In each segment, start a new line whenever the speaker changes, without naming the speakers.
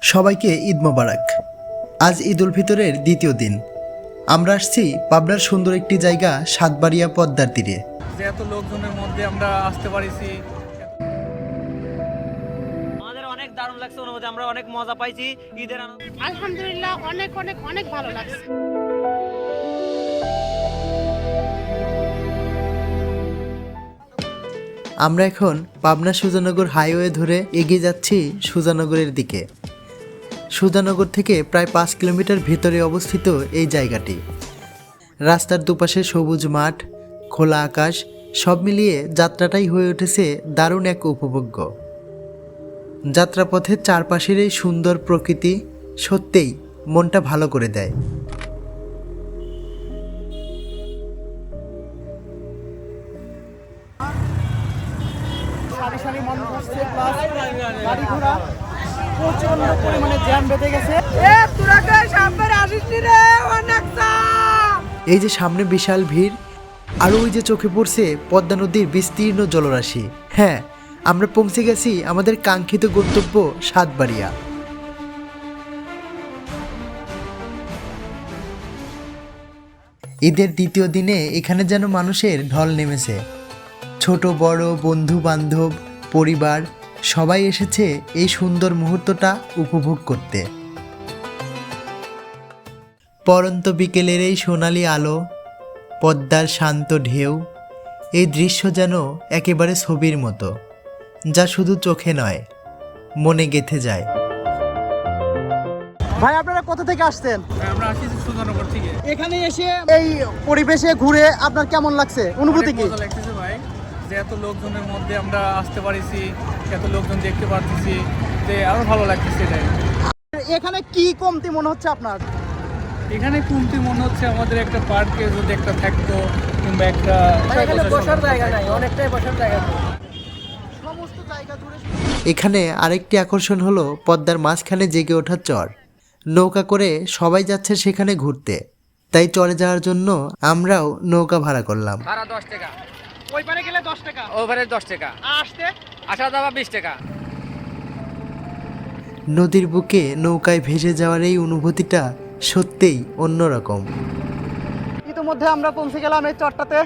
সবাইকে ঈদ মোবারক। আজ ঈদ উল ফিতরের দ্বিতীয় দিন। আমরা আসছি পাবনার সুন্দর একটি জায়গা সাতবাড়িয়া পদ্মার তীরে।
যে এত লোকজনের মধ্যে আমরা আসতে পারিছি,
আমাদের অনেক দারুণ লাগছে অনুভূতি। আমরা অনেক মজা পাইছি ঈদের আনন্দ।
আলহামদুলিল্লাহ অনেক অনেক অনেক ভালো লাগছে।
আমরা এখন পাবনা সুজানগর হাইওয়ে ধরে এগিয়ে যাচ্ছি সুজানগরের দিকে। সুজানগর থেকে প্রায় 5 কিলোমিটার ভিতরে অবস্থিত এই জায়গাটি। রাস্তার দুপাশে সবুজ মাঠ, খোলা আকাশ, সব মিলিয়ে যাত্রাটাই হয়ে উঠেছে দারুণ এক উপভোগ্য। যাত্রাপথের চারপাশের এই সুন্দর প্রকৃতি সত্যিই মনটা ভালো করে দেয়।
সারি সারি মানুষ আসছে, প্লাস গাড়ি ঘোড়া প্রচন্ড পরিমাণে জ্যাম বেঁধে গেছে।
এই যে সামনে বিশাল ভিড়, আর ওই যে চোখে পড়ছে পদ্মা নদীর বিস্তীর্ণ জলরাশি। হ্যাঁ, আমরা পৌঁছে গেছি আমাদের কাঙ্ক্ষিত গন্তব্য সাতবাড়িয়া। ঈদের দ্বিতীয় দিনে এখানে যেন মানুষের ঢল নেমেছে। ছোট বড়, বন্ধু বান্ধব, পরিবার সবাই এসেছে এই সুন্দর মুহূর্তটা উপভোগ করতে। পরন্ত বিকেলের এই সোনালি আলো, পদ্মার শান্ত ঢেউ, এই দৃশ্য যেন একেবারে ছবির মতো, যা শুধু চোখে নয়, মনে গেঁথে যায়।
ভাই আপনারা কোথা থেকে আসছেন?
আমরা আসছি সুজানগর থেকে।
এখানে এসে এই পরিবেশে ঘুরে আপনার কেমন লাগছে, অনুভূতি কি?
অনেক মজা লাগতেছে ভাই, যে এত লোকজনের মধ্যে আমরা আসতে পারিছি, এত লোকজন দেখতে পারতেছি, যে আরো ভালো লাগতেছে। এটাই
এখানে কি কমতি মনে হচ্ছে আপনার?
এখানে কমতি মনে হচ্ছে আমাদের একটা পার্কে যদি একটা থাকতো, কিংবা একটা
বসার জায়গা নাই, অনেকটাই বসার জায়গা নেই। সমস্ত জায়গা জুড়ে
এখানে আরেকটি আকর্ষণ হলো পদ্মার মাঝখানে জেগে ওঠা চর। নৌকা করে সবাই যাচ্ছে সেখানে ঘুরতে, তাই চরে যাওয়ার জন্য আমরাও নৌকা ভাড়া করলাম।
ভাড়া 10 টাকা,
ওই পারে গেলে 10 টাকা,
ওভারে 10 টাকা,
আসতে
আসা যাওয়া 20 টাকা।
নদীর বুকে নৌকায় ভেসে যাওয়ার এই অনুভূতিটা সত্যিই অন্যরকম।
ইতিমধ্যে আমরা পৌঁছে গেলাম এই চরটাতে।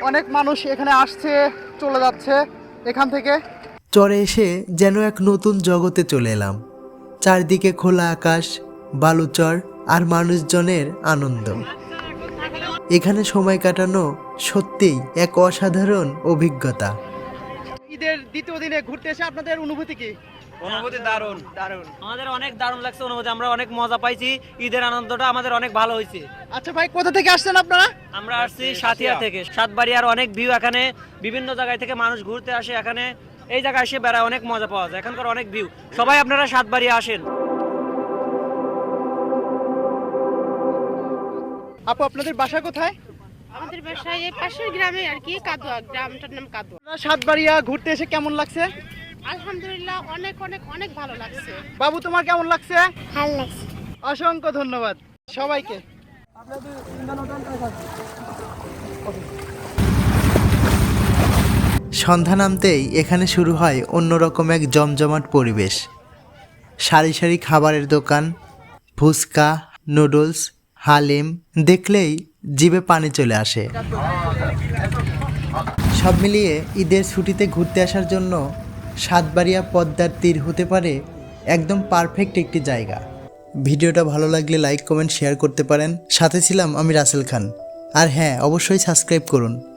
অনেক মানুষ এখানে আসছে, চলে যাচ্ছে এখান থেকে।
চরে এসে যেন এক নতুন জগতে চলে এলাম। চারদিকে খোলা আকাশ, বালুচর আর মানুষজনের আনন্দ। এখানে সময় কাটানো সত্যিই এক অসাধারণ অভিজ্ঞতা।
ঈদের দ্বিতীয় দিনে ঘুরতে এসে আপনাদের অনুভূতি কি?
অনুভূতি দারুণ।
দারুণ।
আমাদের অনেক দারুণ লাগছে অনুভূতি। আমরা অনেক মজা পাইছি। ঈদের আনন্দটা আমাদের অনেক ভালো হয়েছে।
আচ্ছা ভাই, কোথা থেকে আসছেন আপনারা?
আমরা আসছি সাথিয়া থেকে। সাতবাড়িয়ার অনেক ভিউ, এখানে বিভিন্ন জায়গায় থেকে মানুষ ঘুরতে আসে। এখানে এই জায়গায় এসে বেড়ায়, অনেক মজা পাওয়া যায়। এখানকার অনেক ভিউ। সবাই আপনারা সাতবাড়িয়া আসেন।
আপু আপনাদের বাসা কোথায়?
আমাদের বাসায় এই পাশের গ্রামে আর কি, কাদোয়া, গ্রামটার নাম কাদোয়া।
আপনারা সাতবাড়িয়া ঘুরতে এসে কেমন লাগছে?
আলহামদুলিল্লাহ অনেক অনেক অনেক ভালো লাগছে।
বাবু তোমার কেমন লাগছে?
ভালো লাগছে।
অসংখ্য ধন্যবাদ সবাইকে।
সন্ধ্যা নামতেই এখানে শুরু হয় অন্যরকম এক জমজমাট পরিবেশ। সারি সারি খাবারের দোকান, ফুচকা, নুডলস, হালিম দেখলেই জিভে পানি চলে আসে। সব মিলিয়ে ঈদের ছুটিতে ঘুরতে আসার জন্য সাতবাড়িয়া পদ্মার তীর হতে পারে একদম পারফেক্ট একটি জায়গা। ভিডিওটা ভালো লাগলে লাইক, কমেন্ট, শেয়ার করতে পারেন। সাথে ছিলাম আমি রাসেল খান। আর হ্যাঁ, অবশ্যই সাবস্ক্রাইব করুন।